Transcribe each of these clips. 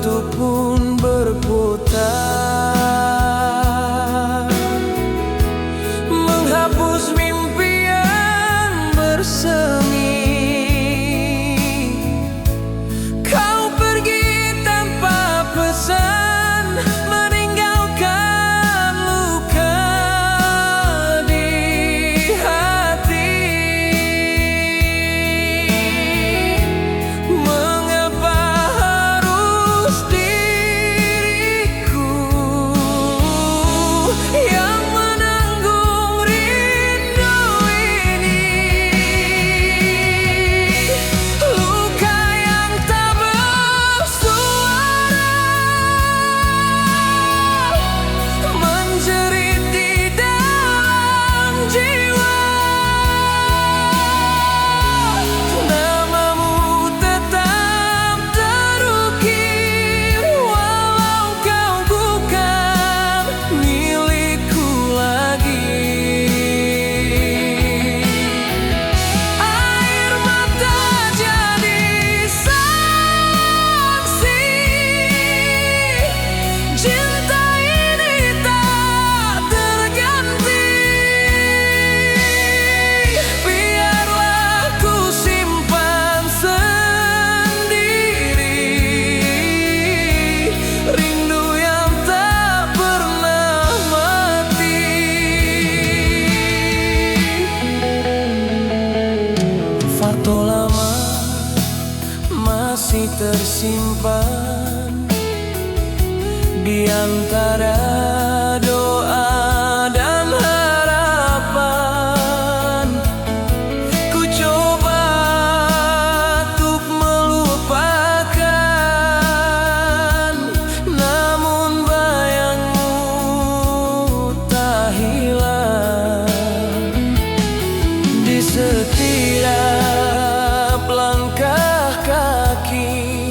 waktu pun berputar, menghapus mimpi yang bersemi. Kau pergi tanpa pesan, meninggalkan luka di hati. Mengapa harus diriku yang menanggung rindu ini? Luka yang tak bersuara menjerit di dalam jiwa. Namamu tetap terukir walau kau bukan milikku lagi. Air mata jadi saksi, cinta ini tak terganti. Biarlah ku simpan sendiri rindu yang tak pernah mati. Foto lama masih tersimpan di antara doa dan harapan. Ku coba untuk melupakan, namun bayangmu tak hilang di setiap langkah kaki.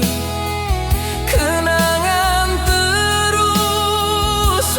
Kenangan terus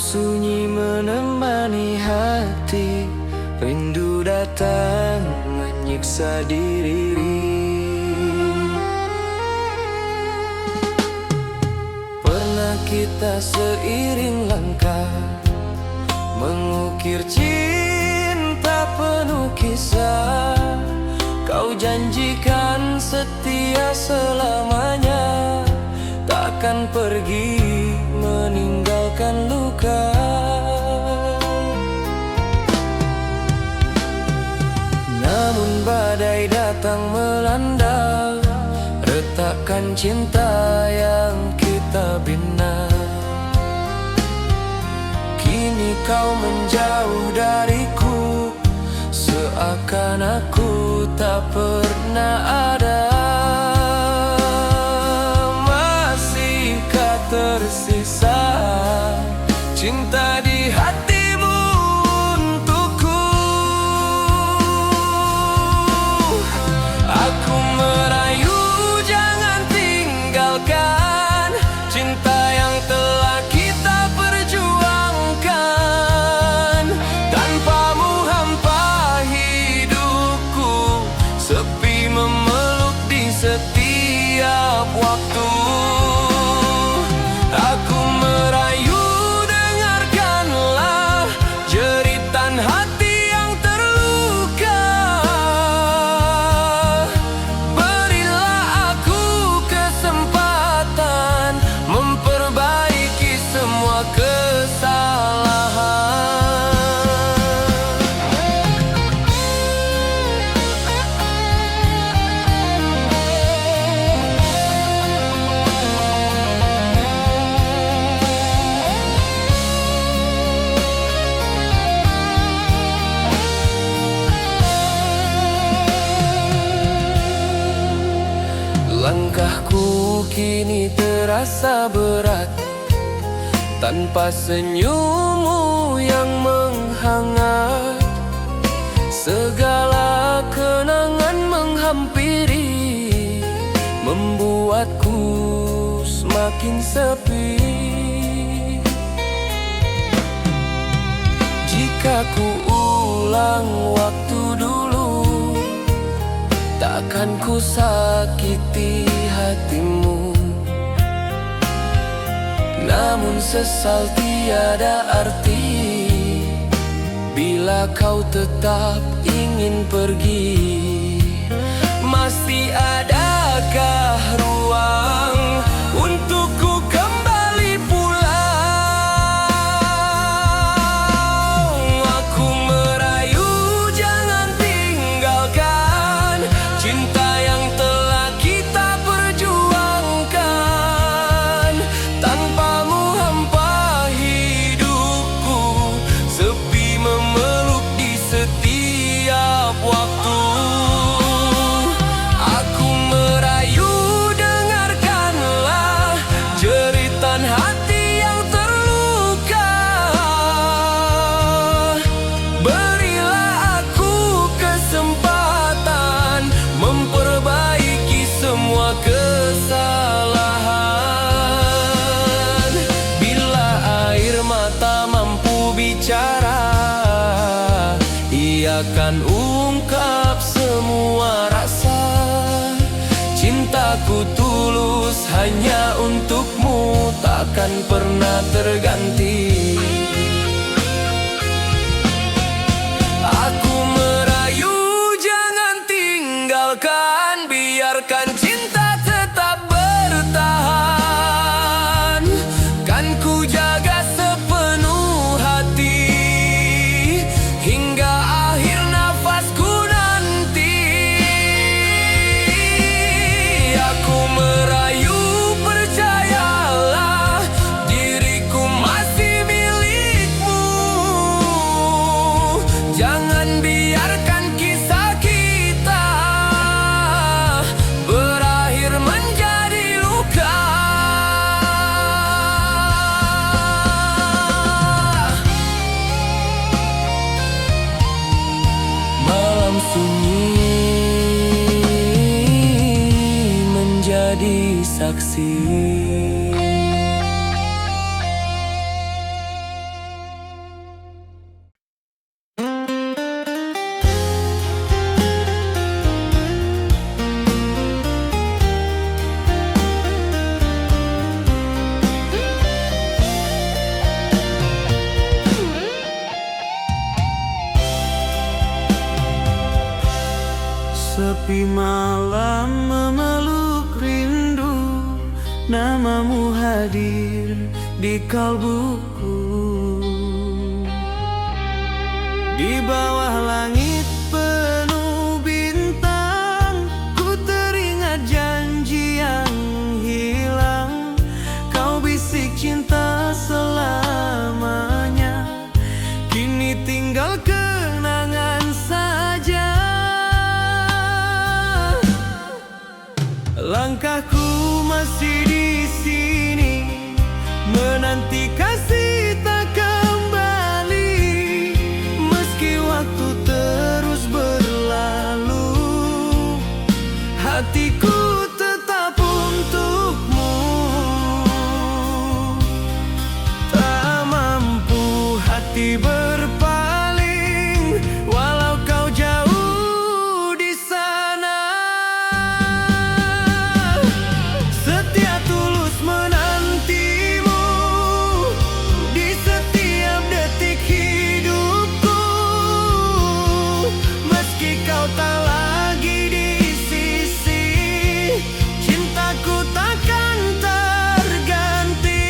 sunyi menemani hati, rindu datang menyiksa diri. Pernah kita seiring langkah mengukir cinta penuh kisah. Kau janjikan setia selamanya, takkan pergi meninggalkan luka. Namun badai datang melanda, retakkan cinta yang kita bina. Kini kau menjauh dariku, seakan aku tak pernah ada. Masihkah tersisa cinta di hatimu untukku? Aku merayu, jangan tinggalkan cinta yang telah kita perjuangkan. Tanpamu hampa hidupku, sepi memeluk di setiap waktu. Aku merayu, dengarkanlah jeritan hati yang terluka. Berilah aku kesempatan memperbaiki semua kesalahan. Langkahku kini terasa berat, tanpa senyummu yang menghangat. Segala kenangan menghampiri, membuatku semakin sepi. Jika ku ulang waktu dulu, takkan ku sakiti hatimu. Namun sesal tiada arti bila kau tetap ingin pergi. Masih adakah ruang untukku kembali pulang? Aku merayu, jangan tinggalkan cinta yang telah kita perjuangkan. Tanpamu hampa hidupku, sepi memeluk di setiap waktu. Aku merayu, dengarkanlah jeritan hati yang terluka. Berilah aku kesempatan memperbaiki semua kesalahan. Bila air mata mampu bicara, ia akan ungkap semua rasa. Cintaku tulus hanya untukmu, takkan pernah terganti. Aku merayu, jangan tinggalkan, biarkan cinta tetap bertahan. Kan ku jaga sepenuh hati hingga akhir nafasku nanti. Aku merayu, percayalah diriku masih milikmu. Jangan biarkan kisah kita berakhir menjadi luka. Malam sunyi menjadi saksi. namamu hadir di kalbuku. Di bawah langit penuh bintang, ku teringat janji yang hilang. Kau bisik cinta selamanya, kini tinggal kenangan saja. Langkahku masih di sini, menanti kasih tak kembali. Meski waktu terus berlalu, hatiku tetap untukmu. Tak mampu hati berpaling, walau kau jauh di sana. Setia tulus menantimu di setiap detik hidupku. Meski kau tak lagi di sisi, cintaku takkan terganti.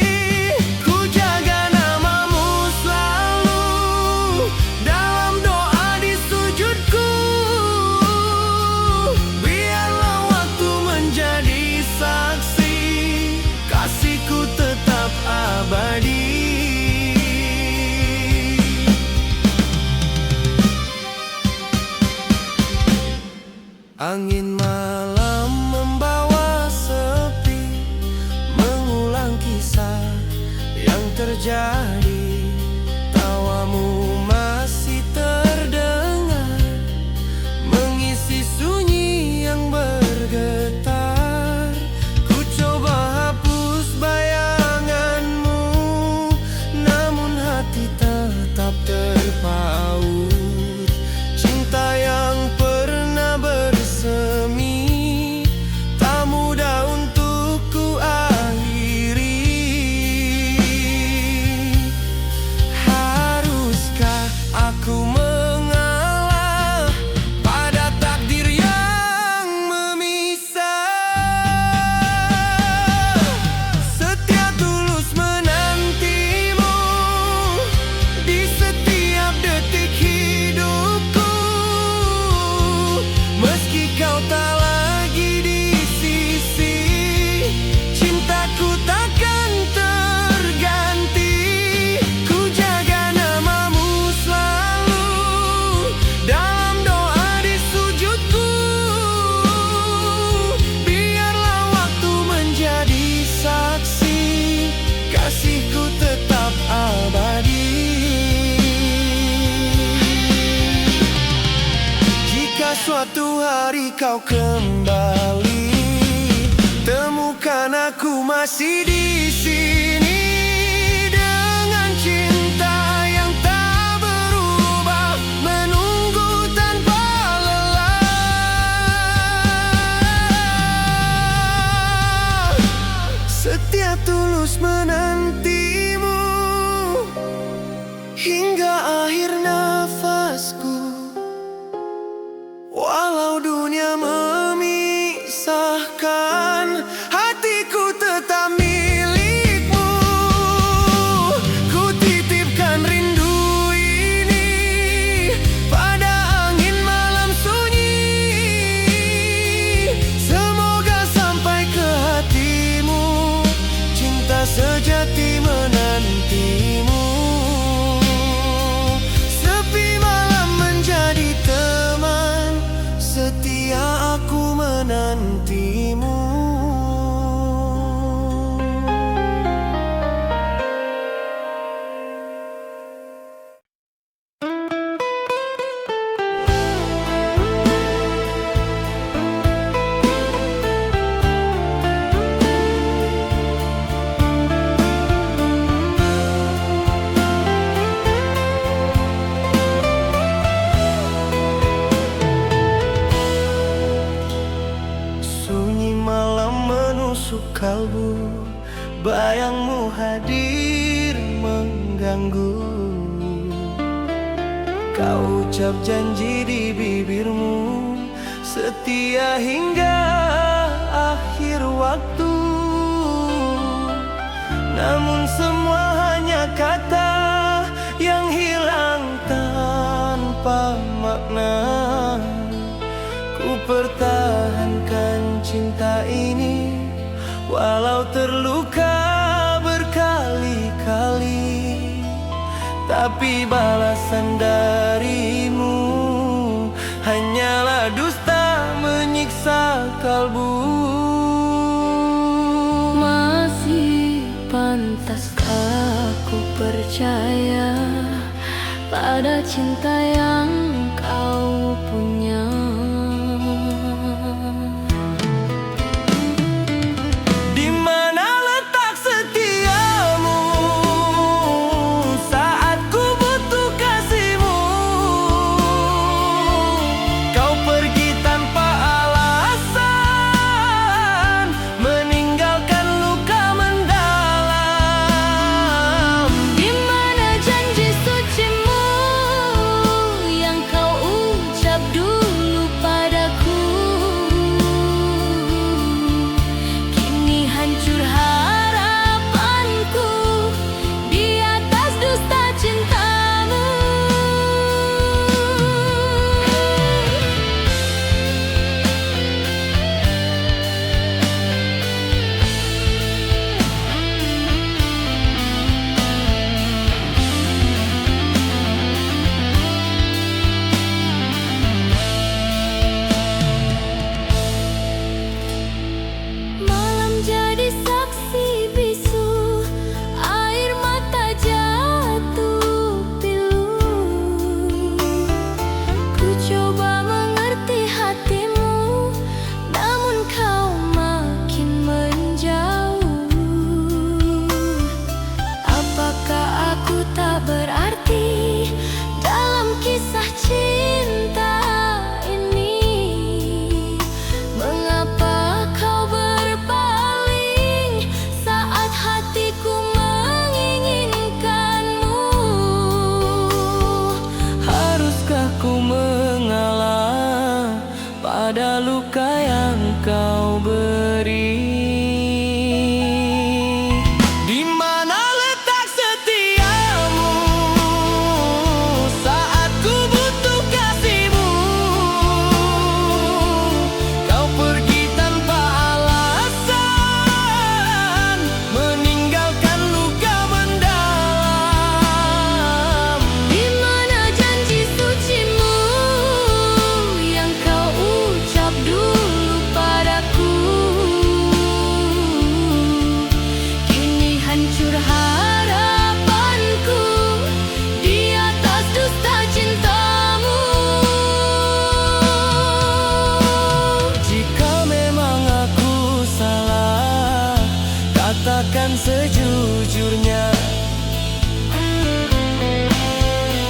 Ku jaga namamu selalu dalam doa di sujudku. Biarlah waktu menjadi saksi, kasihku tetap abadi. Angin malam membawa sepi, mengulang kisah yang terjadi. Tawamu masih terdengar, mengisi sunyi yang bergetar. Ku coba hapus bayanganmu, namun hati tetap terpaut. Cinta yang pernah bersemi, tak mudah untuk ku akhiri. Haruskah aku mengalah pada takdir yang memisah? Setia tulus menantimu di setiap detik hidupku. Meski kau tak lagi di sisi, cintaku takkan terganti. Ku jaga namamu selalu dalam doa di sujudku. Biarlah waktu menjadi saksi, kasihku tetap abadi. Jika suatu hari kau kembali, temukan aku masih di sini dengan cinta yang tak berubah, menunggu tanpa lelah. Setia tulus menantimu hingga akhir nafasku. Walau dunia memisahkan, hatiku tetap milikmu. Ku titipkan rindu ini pada angin malam sunyi. Semoga sampai ke hatimu, cinta sejati menantimu. Sepi malam menjadi teman, setia aku menantimu. Kalbu, bayangmu hadir mengganggu. Kau ucap janji di bibirmu, setia hingga akhir waktu. namun semua hanya kata yang hilang tanpa makna. Ku pertahankan cinta ini walau terluka berkali-kali, tapi balasan darimu hanyalah dusta menyiksa kalbu. Masih pantaskah ku percaya pada cinta yang kau punya? Di mana letak setiamu saat ku butuh kasihmu? Kau pergi tanpa alasan, meninggalkan luka mendalam. Di mana janji sucimu yang kau ucap dulu padaku? Kini hancur harapanku di atas dusta cintamu. Malam jadi saksi bisu, air mata jatuh pilu. Ku coba mengerti hatimu, namun kau makin menjauh. Apakah aku tak berarti dalam kisah cinta ini? Mengapa kau berpaling saat hatiku menginginkanmu? Haruskah ku mengalah pada luka yang kau beri? Di mana letak setiamu saat ku butuh kasihmu? Kau pergi tanpa alasan, meninggalkan luka mendalam. Di mana janji sucimu yang kau ucap dulu padaku? Kini hancur harapanku di atas dusta cintamu. Jika memang aku salah, katakan sejujurnya.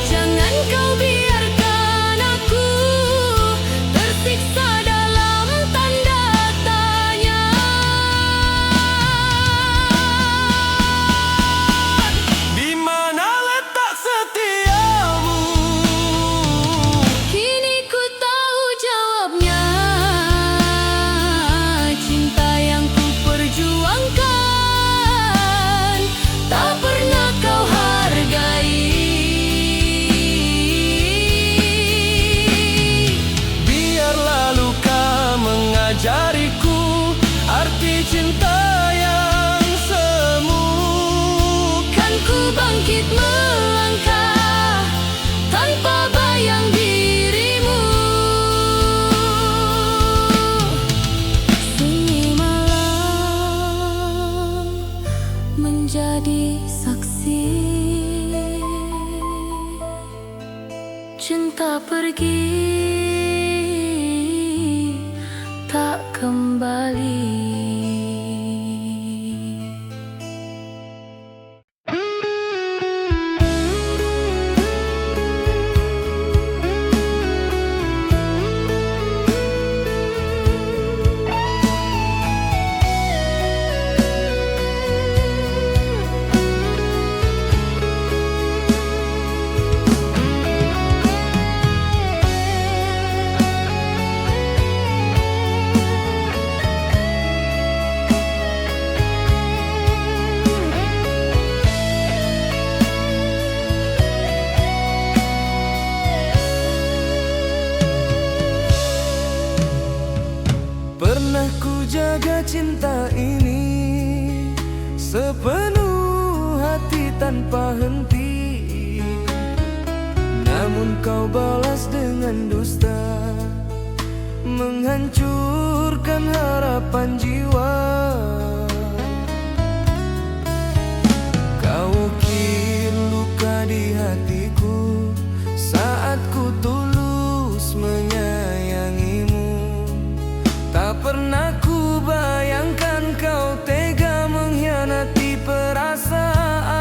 Jangan kau biarkan aku tersiksa dalam tanda tanya. Di mana letak setiamu? Kini ku tahu jawabnya. Cinta yang ku perjuangkan tak pernah kau hargai. Biarlah luka mengajariku arti cinta yang semu. Kan ku bangkit melangkah tanpa bayang dirimu. Sunyi malam menjadi saksi, cinta pergi tak kembali. jaga cinta ini sepenuh hati tanpa henti. Namun kau balas dengan dusta, menghancurkan harapan jiwa. Kau ukir luka di hatiku saat ku tulus menyayangimu. Tak pernah ku bayangkan kau tega mengkhianati perasaan.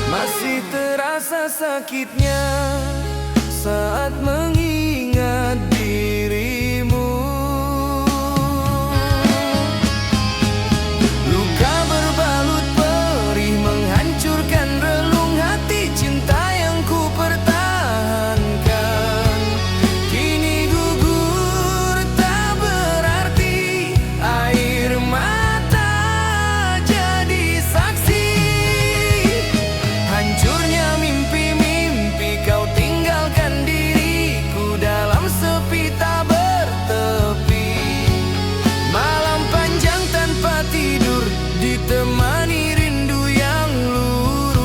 Masih terasa sakitnya saat mengingat dirimu. Luka berbalut perih menghancurkan relung hati cinta yang ku pertahankan. Kini gugur tak berarti, air mata jadi saksi. Hancurnya mimpi-mimpi kau tinggalkan diriku dalam sepi tak bertepi. Malam panjang tanpa tidur ditemani rindu yang luruh.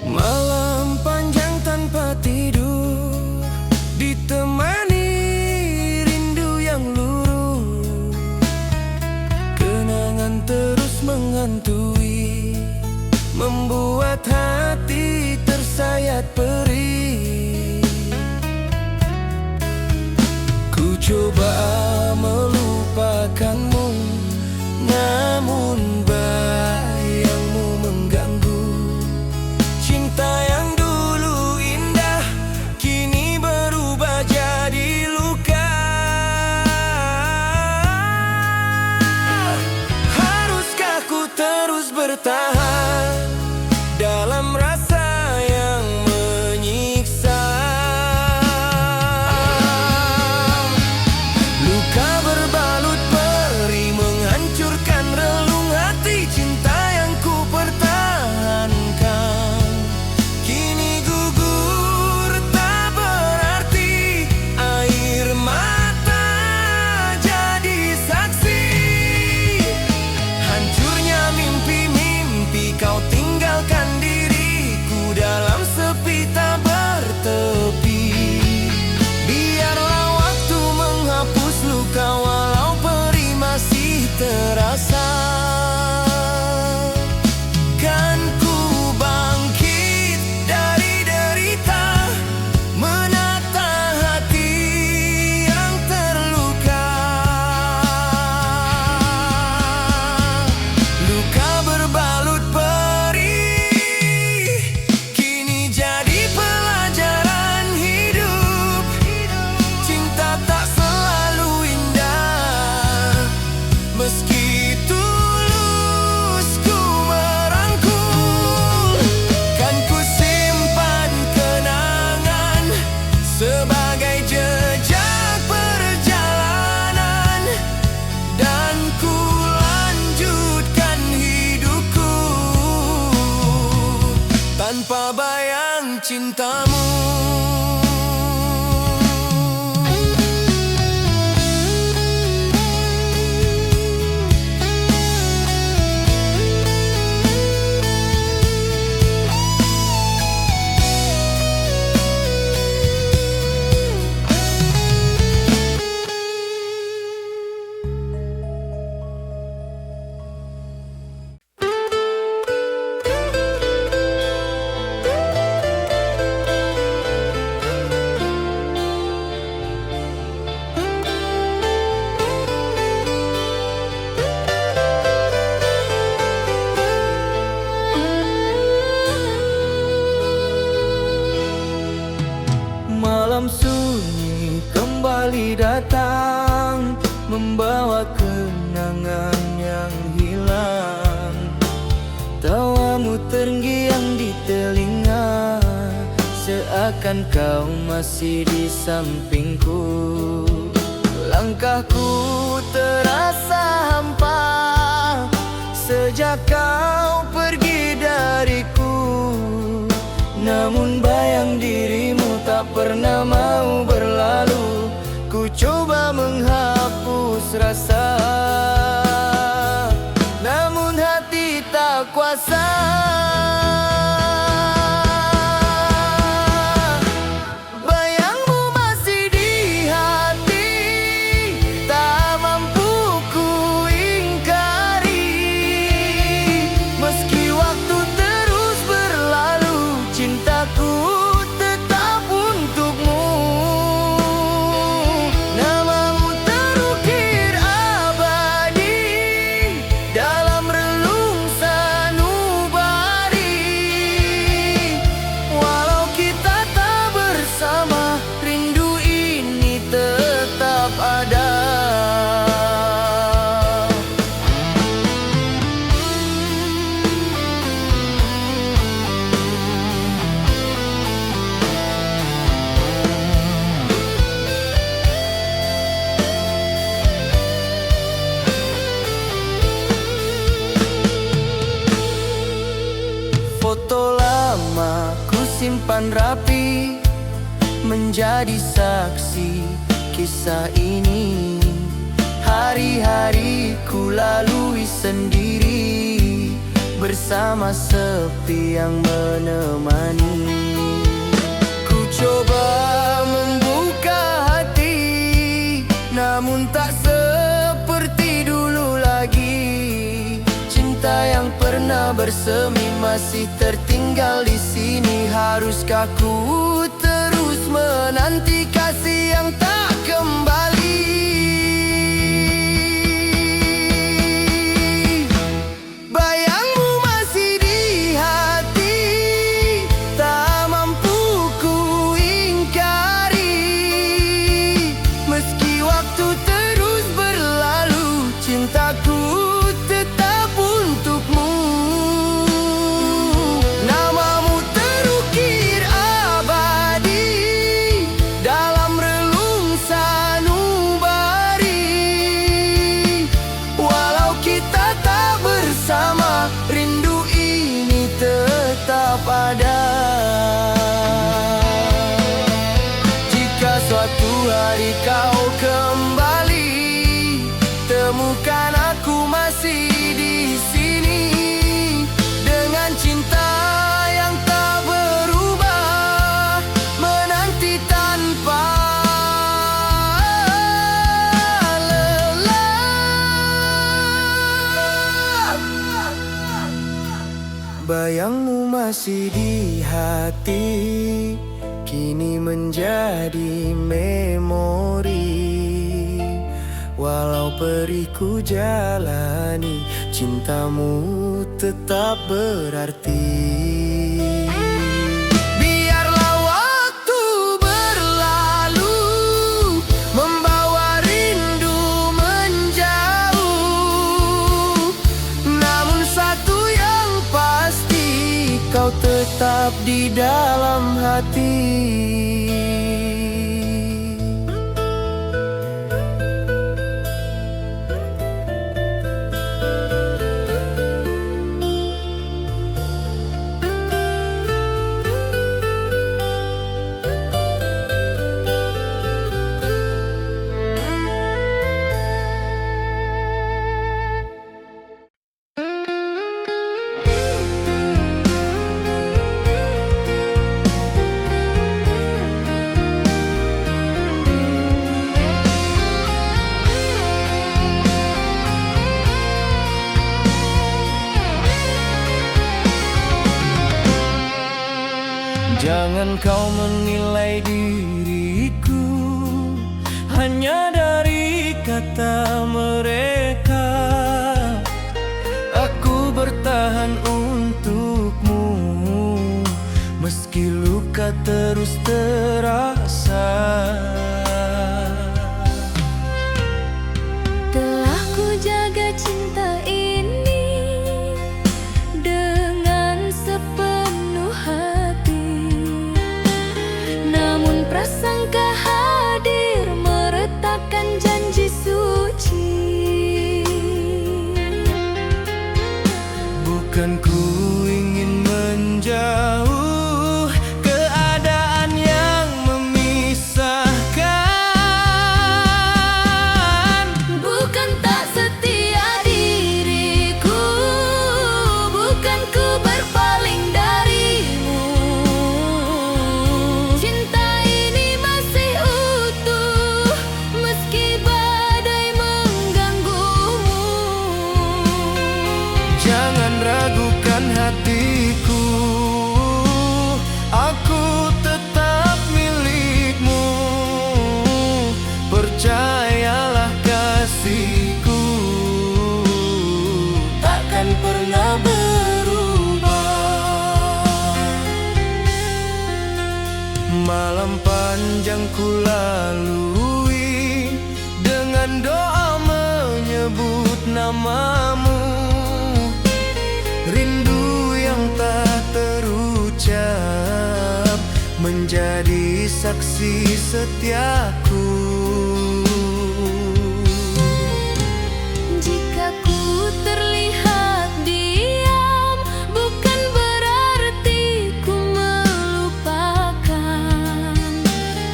Malam panjang tanpa tidur ditemani rindu yang luruh. Kenangan terus menghantui, membuat hati tersayat perih. Ku coba melupakanmu, namun bayangmu mengganggu. Cinta yang dulu indah kini berubah jadi luka. Haruskah ku terus bertahan dalam rasa yang menyiksa? Luka berbalut perih menghancurkan relung hati cinta yang ku pertahankan. Kini gugur tak berarti, air mata jadi saksi. Hancurnya mimpi-mimpi kau tinggalkan diriku dalam sepi tak bertepi. Biarlah waktu menghapus luka walau perih masih terasa. Kan ku bangkit dari derita, menata hati yang terluka. Luka berbalut perih kini jadi pelajaran hidup. Cinta tak selalu indah, meski tulus ku merangkul. Kan ku simpan kenangan sebagai jejak perjalanan, dan ku lanjutkan hidupku tanpa bayang cintamu. kembali datang, membawa kenangan yang hilang. Tawamu terngiang di telinga, seakan kau masih di sampingku. Langkahku terasa hampa sejak kau pergi dariku. Namun bayang dirimu tak pernah mau berlalu. Ku coba menghapus rasa, namun hati tak kuasa. Bayangmu masih di hati, tak mampu ku ingkari. Meski waktu terus berlalu, cintaku tetap untukmu. Namamu terukir abadi dalam relung sanubari. Walau kita tak bersama, rindu ini tetap ada. Foto lama ku simpan rapi, menjadi saksi kisah ini. Hari-hari ku lalui sendiri, bersama sepi yang menemani. Ku coba membuka hati, namun tak seperti dulu lagi. Cinta yang pernah bersemi masih tertinggal di sini. Haruskah ku terus menanti kasih yang tak kembali? Bayangmu masih di hati, tak mampu ku ingkari. Meski waktu terus berlalu, cintaku tetap untukmu. Namamu terukir abadi dalam relung sanubari. Walau kita tak bersama, rindu ini tetap ada. Jika suatu hari kau kembali, temukan aku masih di sini, dengan cinta yang tak berubah, menanti tanpa lelah. Bayangmu masih di hati, kini menjadi memori. Walau perih ku jalani, cintamu tetap berarti. Biarlah waktu berlalu, membawa rindu menjauh. Namun satu yang pasti, kau tetap di dalam hati. Jangan kau menilai diriku hanya dari kata mereka. Aku bertahan untukmu, meski luka terus terasa. kasih setiaku. Jika ku terlihat diam, bukan berarti ku melupakan.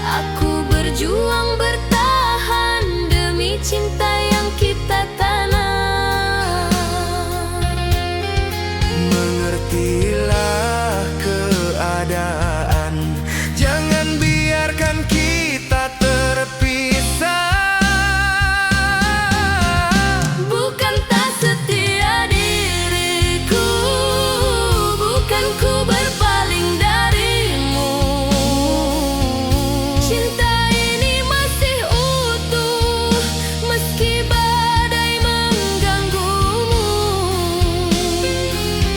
Aku berjuang bertahan demi cinta yang kita tanam. Mengertilah keadaan, jangan biarkan kita terpisah. Bukan tak setia diriku, bukan ku berpaling darimu. Cinta ini masih utuh, meski badai mengganggumu.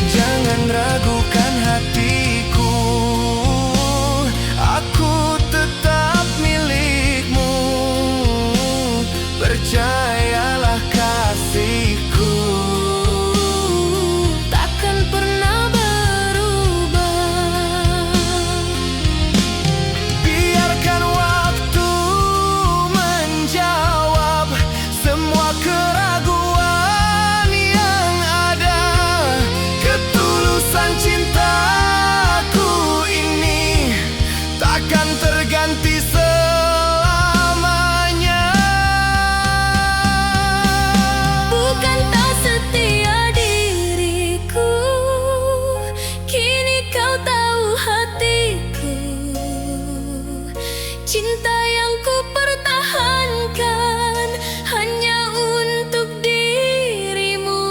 Jangan ragukan hatiku, aku tetap milikmu. Percayalah kasihku Takkan pernah berubah. Biarkan waktu menjawab semua keraguan yang ada. Ketulusan cintaku ini takkan terganti selamanya. Bukan tak setia diriku, kini kau tahu hatiku. Cinta yang ku pertahankan hanya untuk dirimu.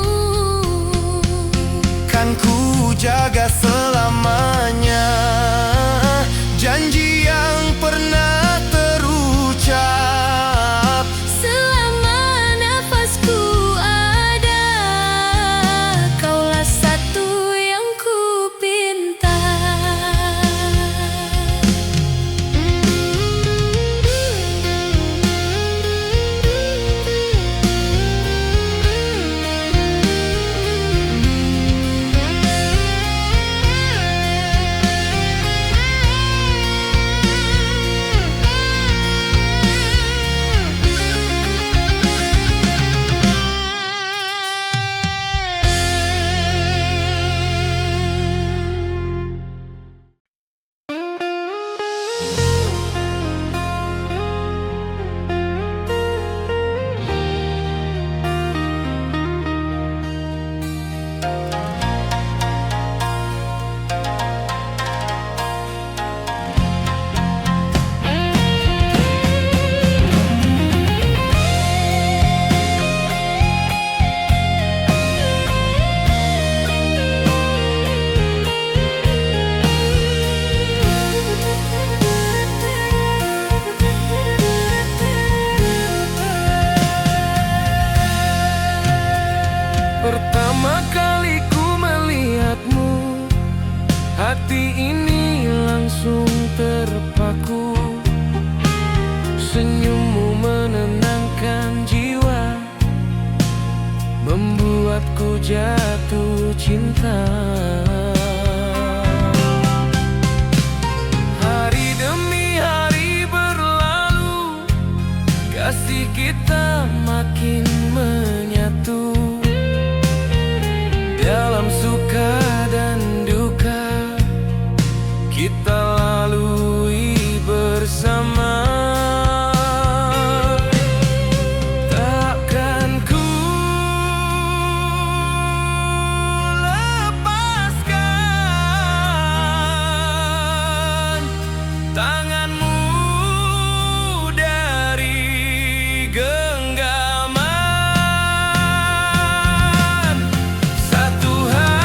Kan ku jaga selamanya janji yang pernah terucap. Selama nafasku ada, kaulah satu yang ku pinta. Pertama kali ku melihatmu, hati ini langsung terpaku. Senyummu menenangkan jiwa, membuatku jatuh cinta. Hari demi hari berlalu, kasih kita makin menyatu. Dalam suka dan duka kita lalui bersama. Takkan ku lepaskan tanganmu dari genggaman. Satu hari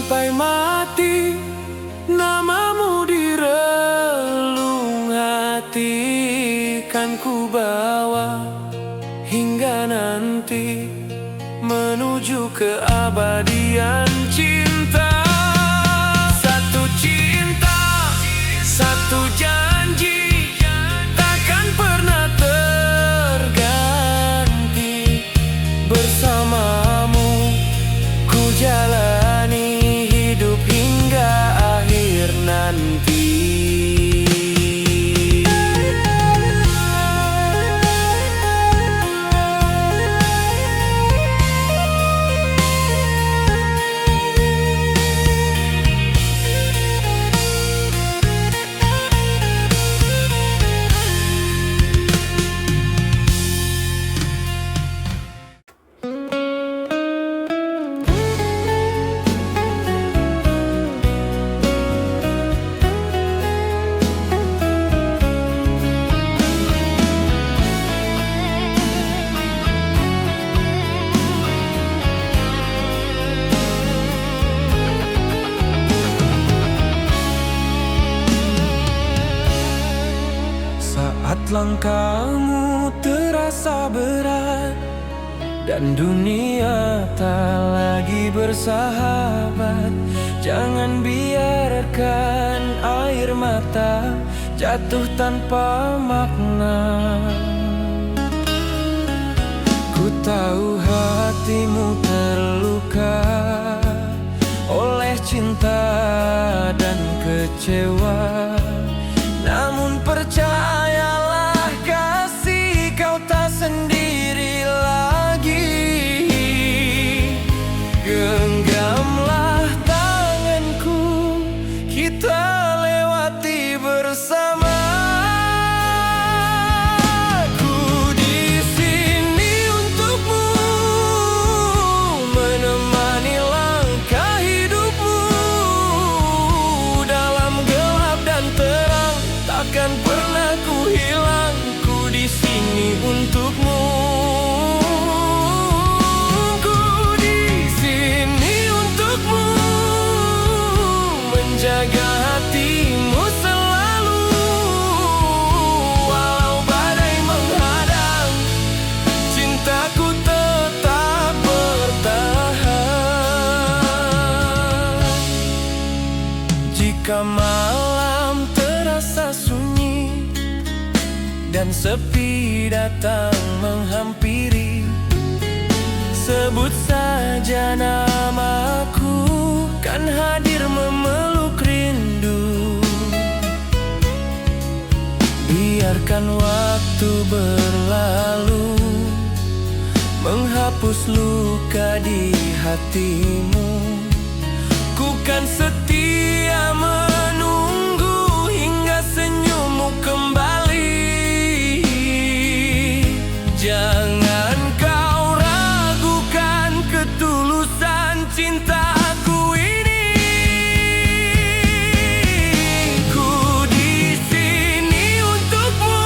sampai mati. Namamu di relung hati, kan ku bawa hingga nanti menuju keabadian cinta. Satu cinta, satu janji, takkan pernah terganti. Bersamamu ku jalani hidup hingga akhir nanti. Saat langkahmu terasa berat dan dunia tak lagi bersahabat, jangan biarkan air mata jatuh tanpa makna. Ku tahu hatimu terluka oleh cinta dan kecewa, namun percayalah kasih, kau tak sendiri lagi. Genggamlah tanganku, kita lewati bersama. Ku di sini untukmu, menemani langkah hidupmu. Dalam gelap dan terang, takkan pernah ku hilang. Ku di sini untukmu. Ku di sini untukmu, menjaga hatimu selalu. Walau badai menghadang, cintaku tetap bertahan. Jika malam terasa sunyi dan sepi datang menghampiri, sebut saja namaku, kan hadir memeluk rindu. Biarkan waktu berlalu, menghapus luka di hatimu. Ku kan setia menunggu hingga senyummu kembali. Jangan kau ragukan ketulusan cintaku ini. Ku di sini untukmu,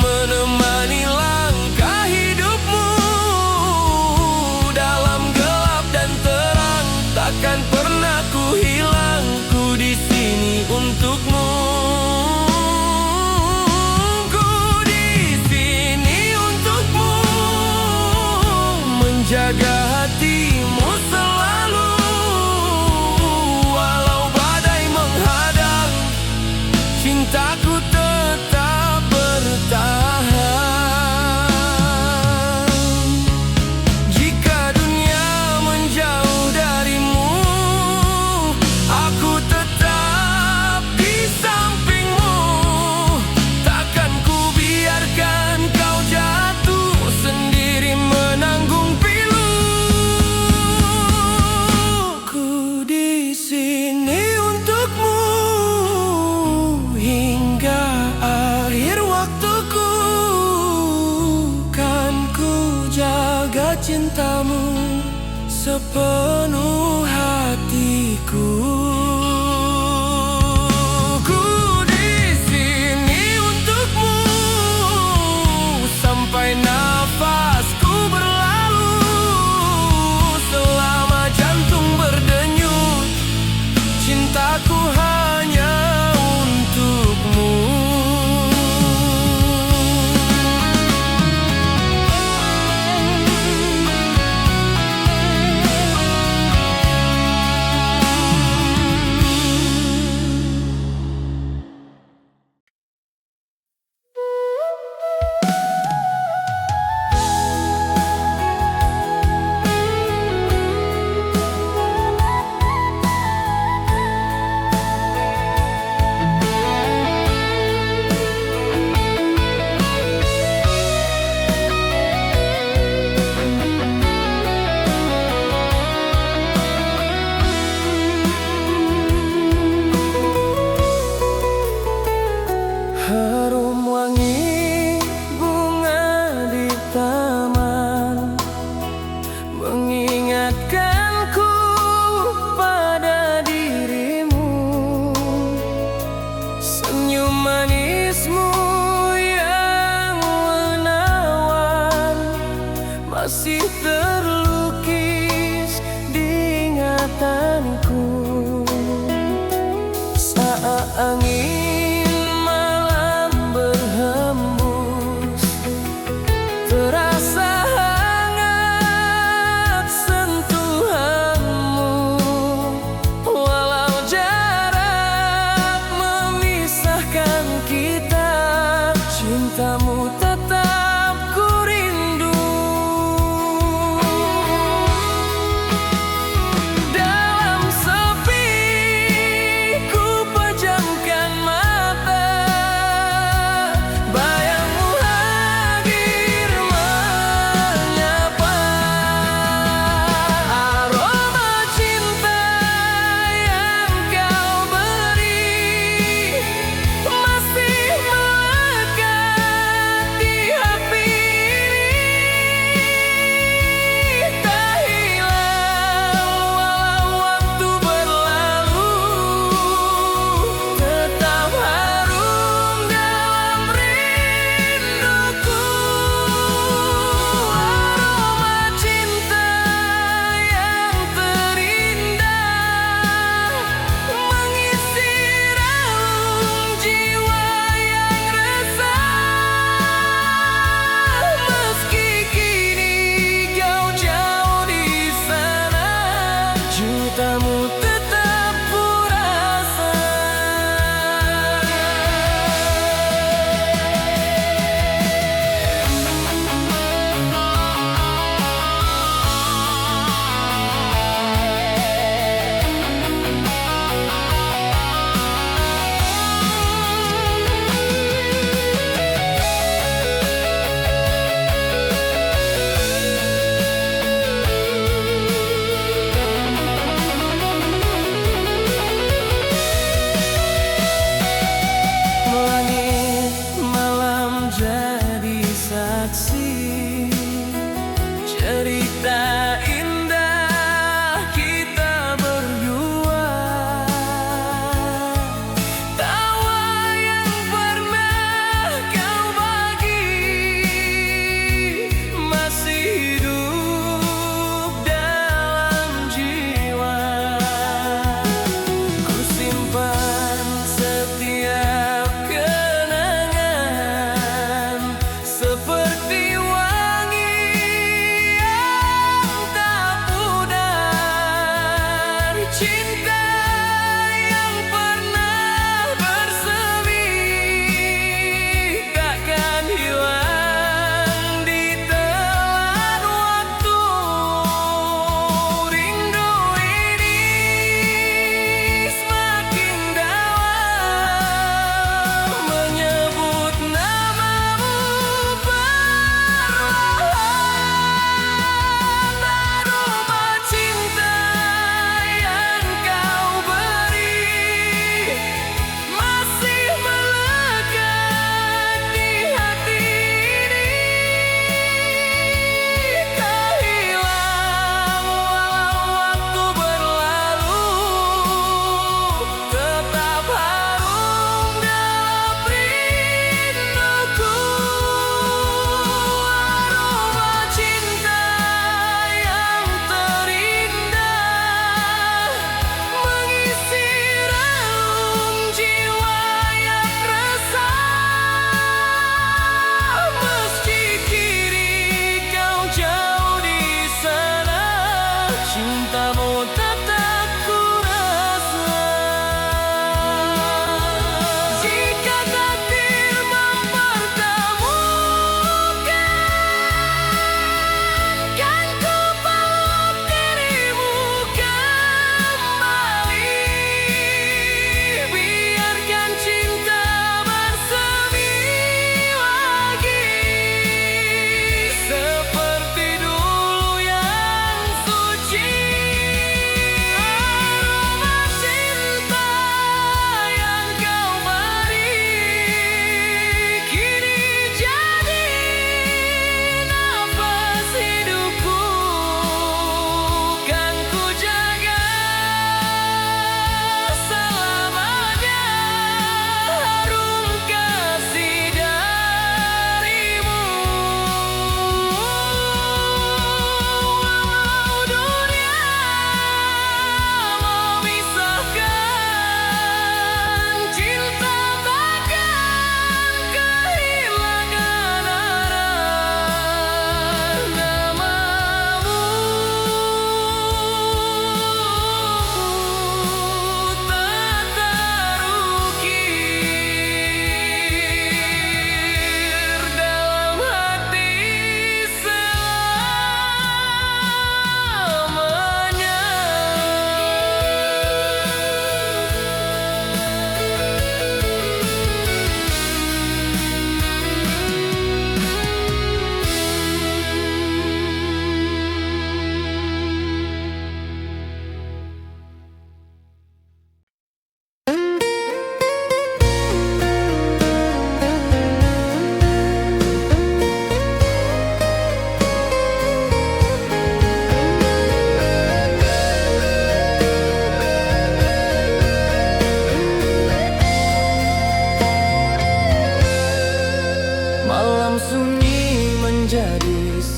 menemani langkah hidupmu. Dalam gelap dan terang, takkan pernah ku hilang. Ku di sini untukmu. Ku di sini untukmu, menjaga hatimu selalu. Walau badai menghadang, cintaku tetap bertahan. Jika dunia menjauh darimu, aku tetap di sampingmu. Takkan ku biarkan kau jatuh sendiri menanggung pilu. Ku di sini untukmu hingga akhir waktuku, kan ku jaga cintamu sepenuh hatiku. Ku di sini untukmu sampai nafasku berlalu, selama jantung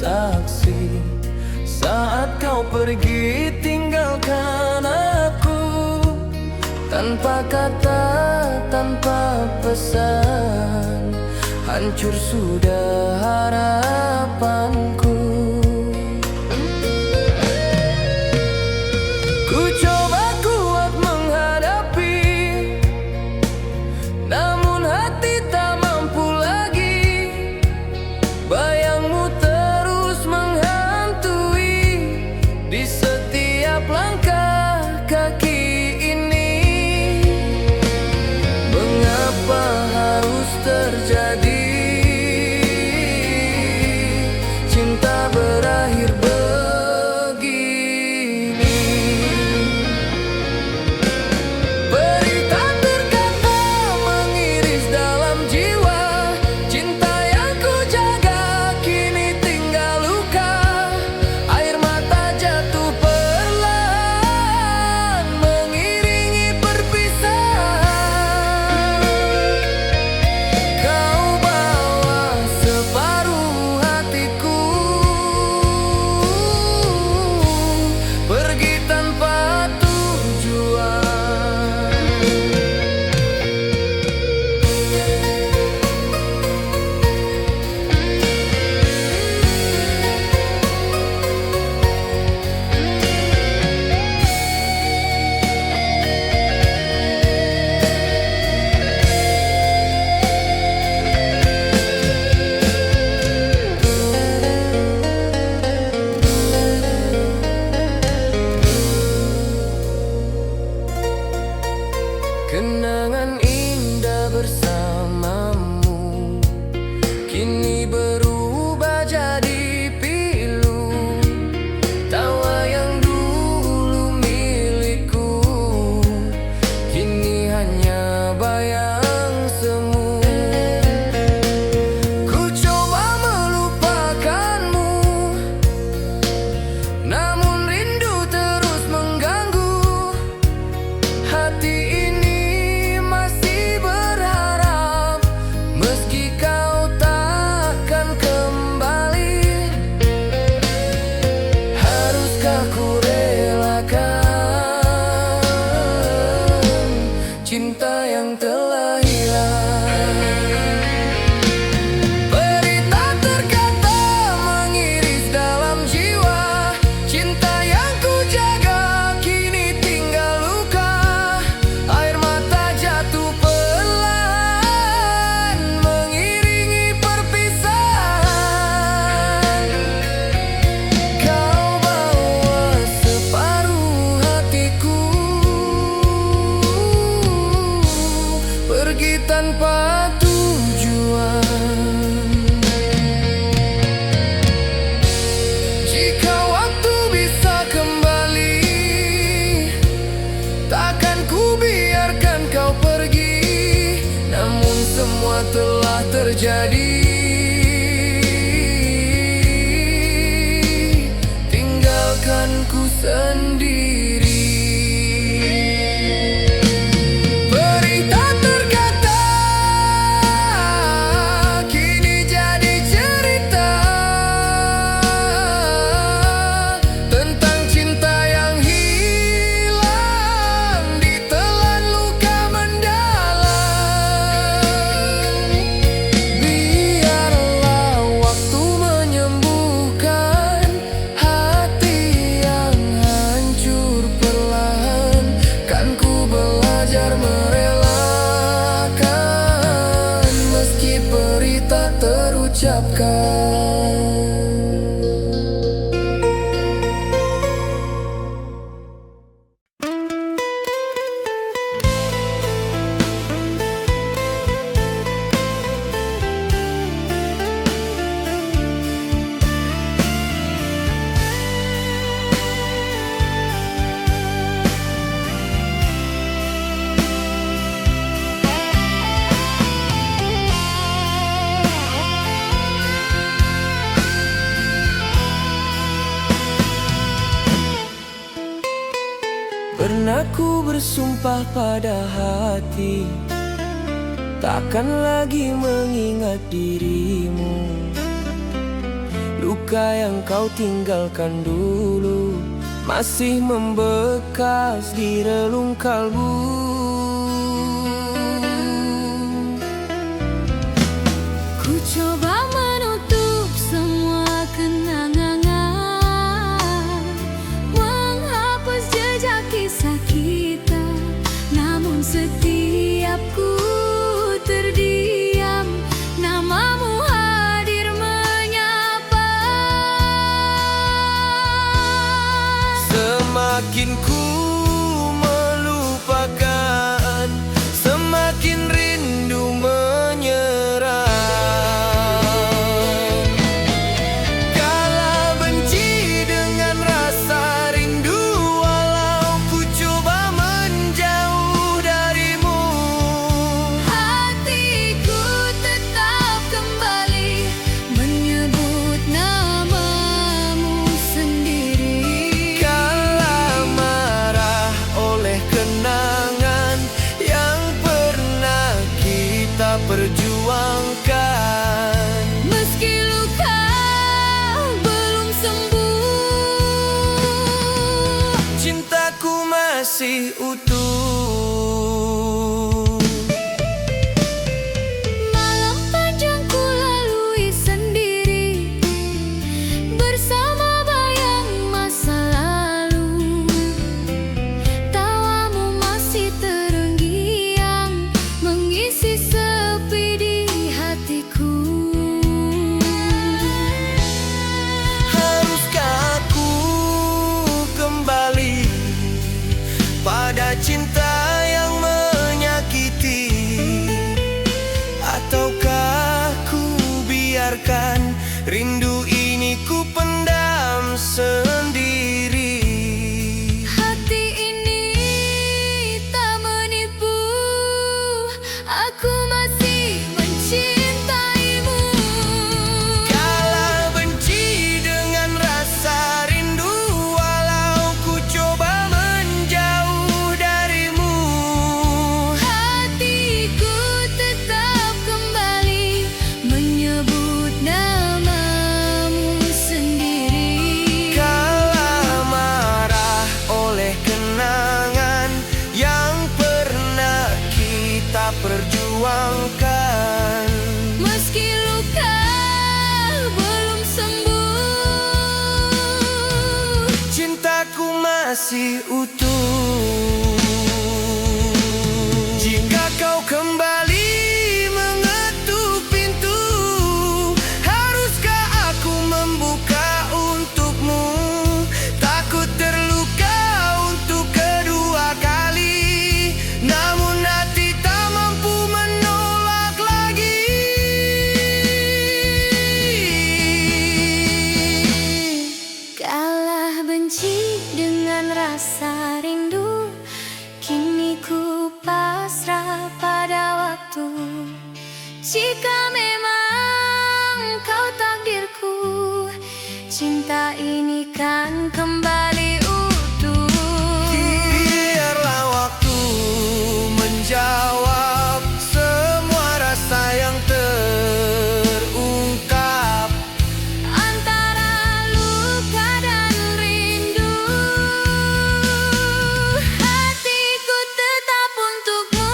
saksi saat kau pergi tinggalkan aku, tanpa kata, tanpa pesan, hancur sudah harapanku. Ku coba kuat menghadapi, namun hati tak mampu lagi. Bayangmu terus menghantui di setiap langkah kaki ini. Mengapa harus terjadi cinta berakhir begini? Berita berkata mengiris dalam jiwa, cinta yang ku jaga kini tinggal luka. Air mata jatuh perlahan mengiringi perpisahan. Kau bawa separuh hatiku pergi tanpa tujuan. Kenangan indah bersamamu kini berubah jadi pilu. Tawa yang dulu milikku kini hanya bayang semu. Ku coba melupakanmu, namun rindu terus mengganggu. Hati ini masih berharap, meski kau takkan kembali. Haruskah ku relakan cinta yang telah hilang? Berita terkata mengiris dalam jiwa, cinta yang ku jaga kini tinggal luka. Air mata jatuh perlahan mengiringi perpisahan. Kau bawa separuh hatiku pergi tanpa tujuan. Jika waktu bisa kembali, takkan ku biarkan kau pergi. Namun semua telah terjadi, tinggalkan ku sendiri. Berita terkata kini jadi cerita tentang cinta yang hilang ditelan luka mendalam. Biarlah waktu menyembuhkan hati yang hancur perlahan. Kan ku belajar merelakan meski peri tak terucapkan. Pernah ku bersumpah pada hati, takkan lagi mengingat dirimu. Luka luka yang kau tinggalkan dulu masih membekas di relung kalbu. Ku coba menutup semua kenangan, menghapus jejak kisah kita. Namun setiap ku terdiam, namamu hadir menyapa. Semakin ku melupakan, semakin rindu menyerang. Kala benci dengan rasa rindu, walau ku coba menjauh darimu. Hatiku tetap kembali menyebut namamu sendiri. Kala marah oleh kenangan yang pernah kita perjuangkan. Meski luka belum sembuh, Cintaku masih utuh. malam panjang ku lalui sendiri bersama bayang masa lalu. Tawamu masih terenggiang mengisi sepi di hatiku. Haruskah aku kembali pada cinta yang menyakiti, ataukah ku biarkan rindu ini ku pendam sendiri? Hati ini tak menipu, aku masih mencintaimu. Kala benci dengan rasa rindu, walau ku coba menjauh darimu. Hatiku tetap kembali menyebut namamu sendiri. Kala marah oleh kenangan yang pernah kita perjuangkan. Meski luka belum sembuh, Cintaku masih utuh. Jika kau kembali mengetuk pintu, haruskah aku membuka untukmu? Takut terluka untuk kedua kali, namun hati tak mampu menolak lagi. kalah benci dengan rasa rindu, kini ku pasrah pada waktu. Jika memang kau takdirku, cinta ini kan kembali utuh. Biarlah waktu menjawab semua rasa yang terungkap. Antara luka dan rindu, hatiku tetap untukmu.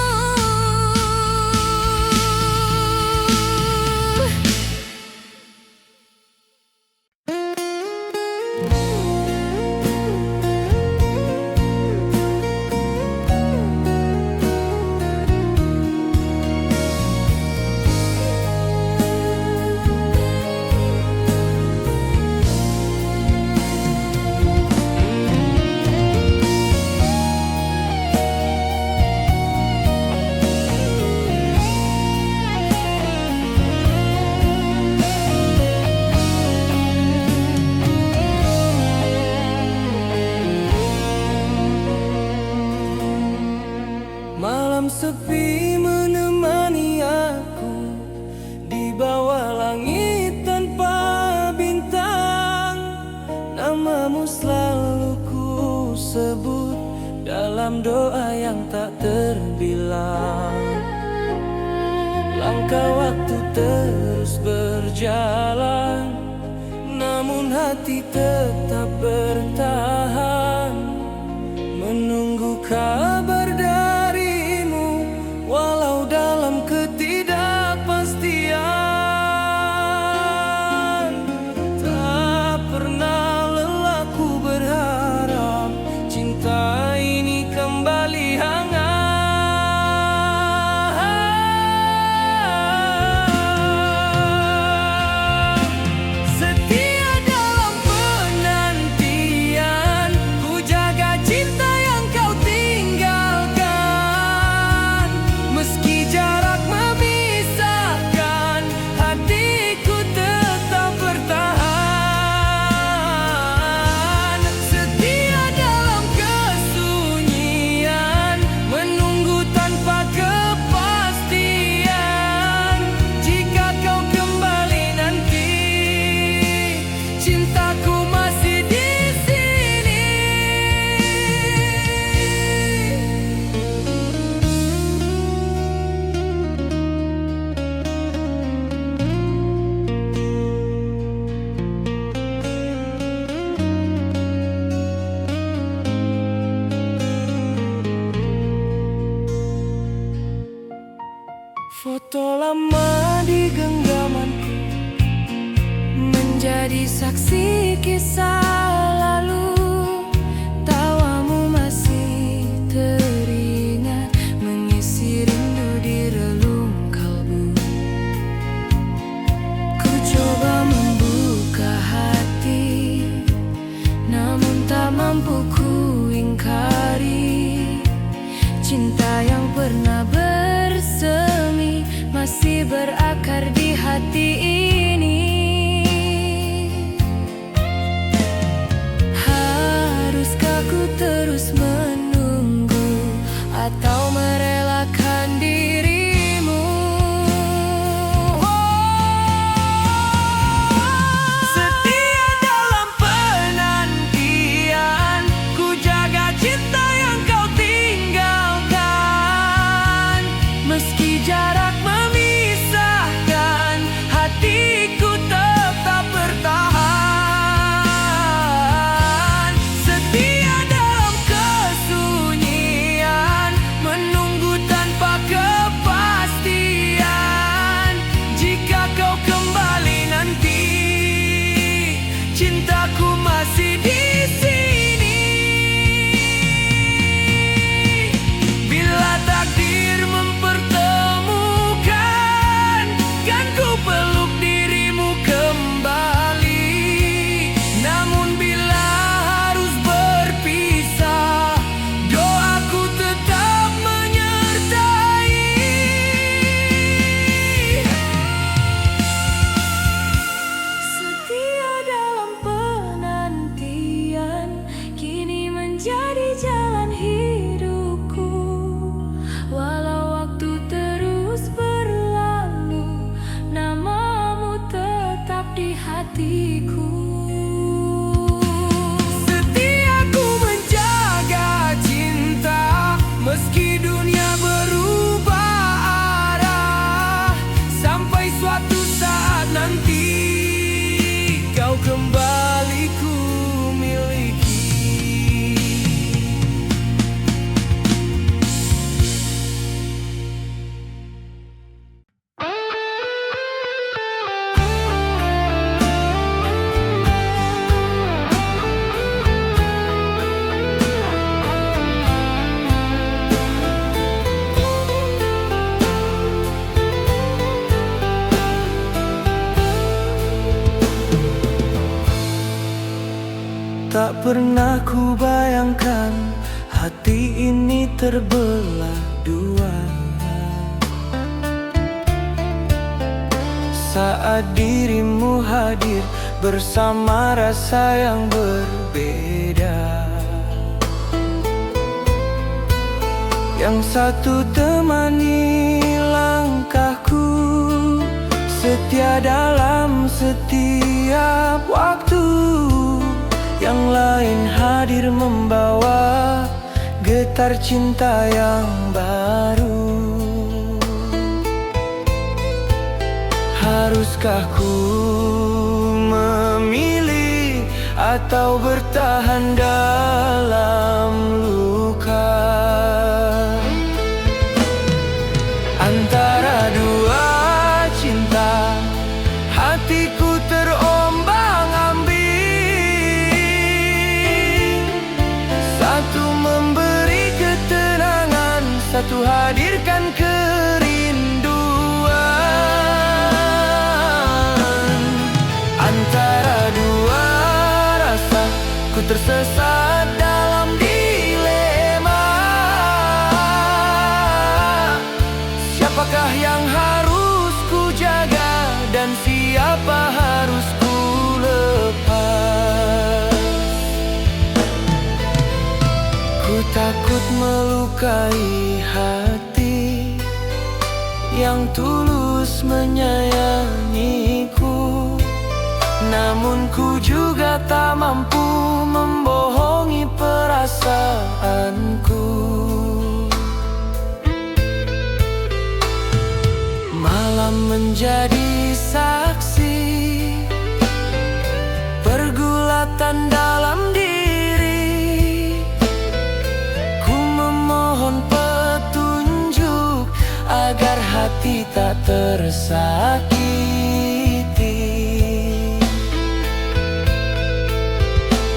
Malam sepi menemani aku di bawah langit tanpa bintang. Namamu selalu ku sebut dalam doa yang tak terbilang. Langkah waktu terus berjalan, namun hati tetap bertahan, menunggu kabar darimu walau dalam ketidakpastian. Tak pernah lelah ku berharap cinta ini kembali hangat. Setia dalam penantian, ku jaga cinta yang kau tinggalkan. Meski jarak memisahkan, hatiku tetap bertahan. Setia dalam kesunyian, menunggu tanpa kepastian. Jika kau kembali nanti, cintaku masih di sini. Foto lama di genggamanku menjadi saksi kisah lalu. Tawamu masih teringat, mengisi rindu di relung kalbu. Ku coba membuka hati, namun tak mampu ku ingkari. Cinta yang pernah bersemi masih berakar di hati ini. Haruskah ku terus menunggu atau merelakan dirimu? Setia dalam penantian, ku jaga cinta yang kau tinggalkan. Meski jarak memisahkan, hatiku tetap bertahan. Setia dalam kesunyian, menunggu tanpa kepastian. Jika kau kembali nanti, cintaku masih di sini. Bila takdir mempertemukan, kan ku peluk dirimu kembali. Namun bila harus berpisah, doaku tetap menyertai. Setia dalam penantian, kini menjadi jalan hidupku. Walau waktu terus berlalu, namamu tetap di hatiku. Setiaku menjaga cinta, meski dunia berubah arah. Sampai suatu saat nanti, kau kembali ku miliki. Tak pernah ku bayangkan hati ini terbelah dua. Saat dirimu hadir bersama rasa yang berbeda. Yang satu temani langkahku, setia dalam setiap waktu. Yang lain hadir membawa getar cinta yang baru. Haruskah ku memilih atau bertahan dalam luka. Antara dua cinta, hatiku terombang-ambing. Satu memberi ketenangan, satu hadirkan kerinduan. Antara dua rasa, ku tersesat dalam dilema. Siapakah yang harus ku jaga dan siapa harus ku lepas? Ku takut melukai hati yang tulus menyayangiku, namun ku juga tak mampu membohongi perasaanku. Malam menjadi saksi pergulatan dalam diri. Ku memohon petunjuk agar hati tak tersakiti.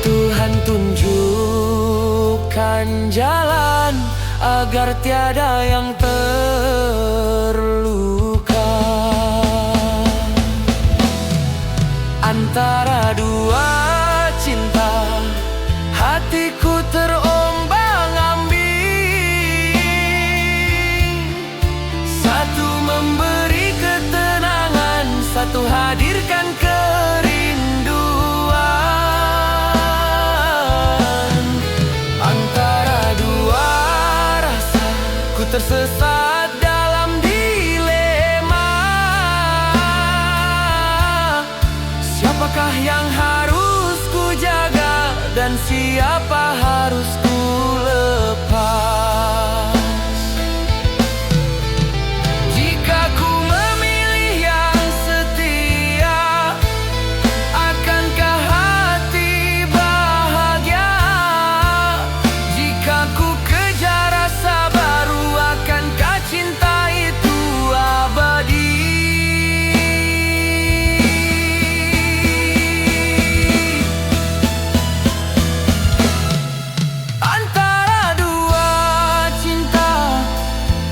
Tuhan tunjukkan jalan agar tiada yang terluka. Antara dua cinta, hatiku terombang-ambing. Satu memberi ketenangan, satu hadirkan kerinduan. Antara dua rasa, ku tersesat dalam dilema. Siapakah yang harus ku jaga dan siapa harus ku lepas? Jika ku memilih yang setia, akankah hati bahagia? Jika ku kejar rasa baru, akankah cinta itu abadi? Antara dua cinta,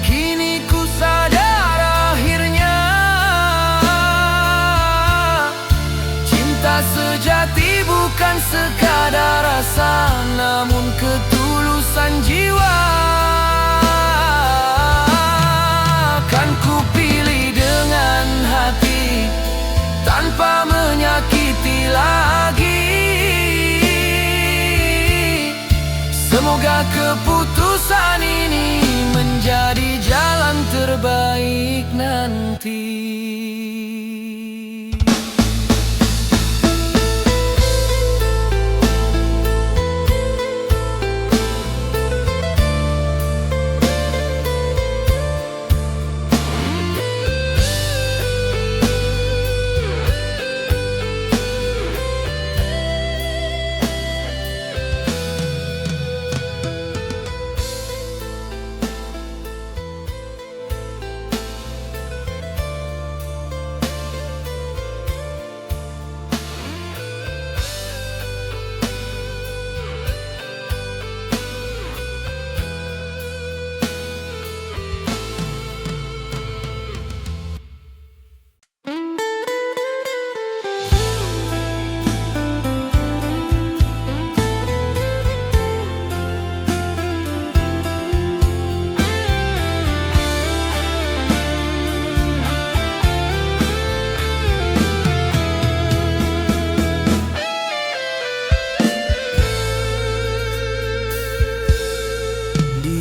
kini ku sadar akhirnya cinta sejati bukan sekadar rasa, namun ketulusan jiwa. Kan ku pilih dengan hati tanpa menyakiti lagi. Semoga keputusan ini menjadi jalan terbaik nanti.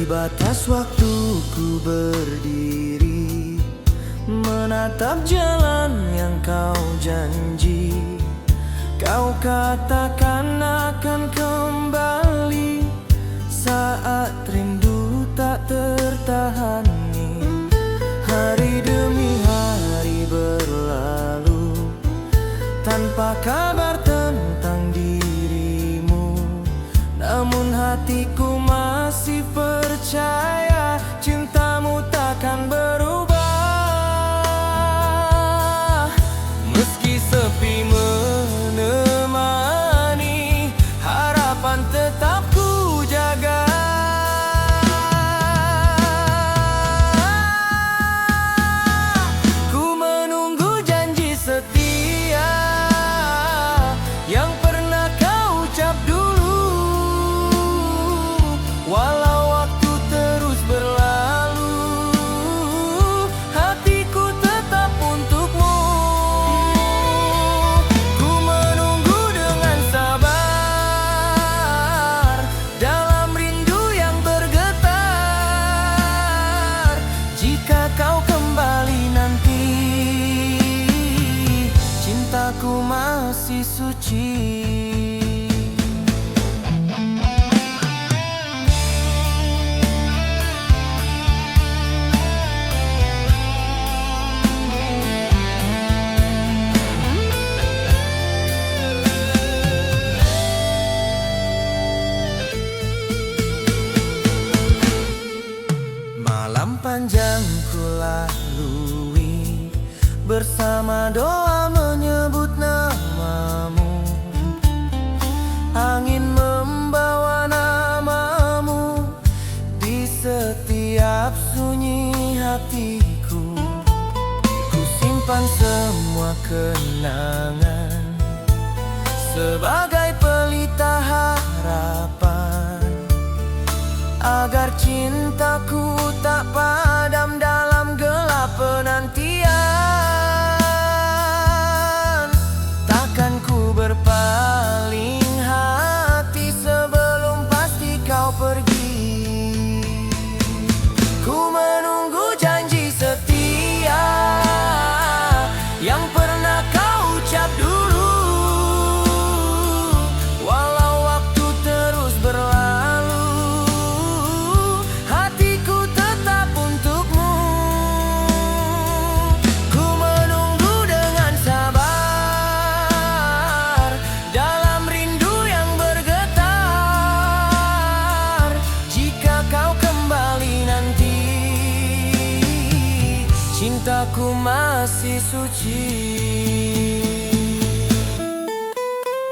Batas waktu ku berdiri, menatap jalan yang kau janji. Kau katakan akan kembali saat rindu tak tertahani. Hari demi hari berlalu tanpa kabar tentang diri. namun hatiku masih percaya cintamu takkan berubah. Meski sepi menemani, harapan tetap ku jaga. Ku menunggu janji setia yang pernah kau ucap dulu. Walau waktu terus berlalu, hatiku tetap untukmu. Ku menunggu dengan sabar dalam rindu yang bergetar. Jika kau kembali nanti, cintaku masih suci. Malam panjang ku lalui bersama doa menyebut namamu. Angin membawa namamu di setiap sunyi hatiku. Ku simpan semua kenangan sebagai pelita harapan, agar cintaku tak padam dalam gelap penantian. Takkan ku berpaling hati sebelum pasti kau pergi. Ku menunggu janji setia yang pernah kau ucap dulu. Walau waktu terus berlalu, hatiku tetap untukmu. Ku menunggu dengan sabar dalam rindu yang bergetar. Jika kau kembali nanti, cintaku masih suci.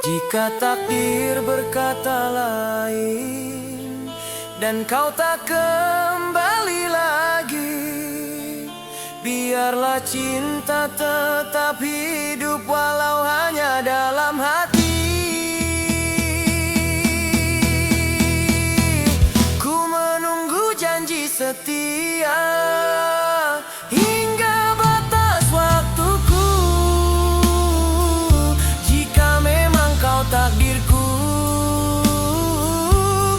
Jika takdir berkata lain dan kau tak kembali lagi, biarlah cinta tetap hidup walau hanya dalam hati. Ku menunggu janji setia hingga batas waktuku. Jika memang kau takdirku,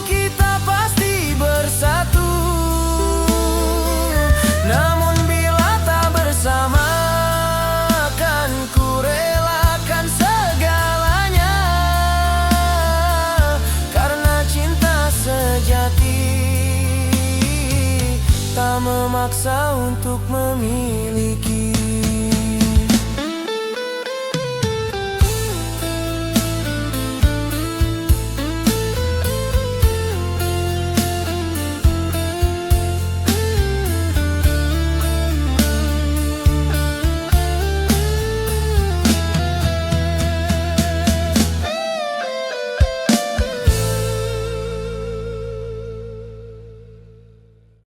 kita pasti bersatu. Namun bila tak bersama, kan ku relakan segalanya. Karena cinta sejati tak memaksa untuk memilih.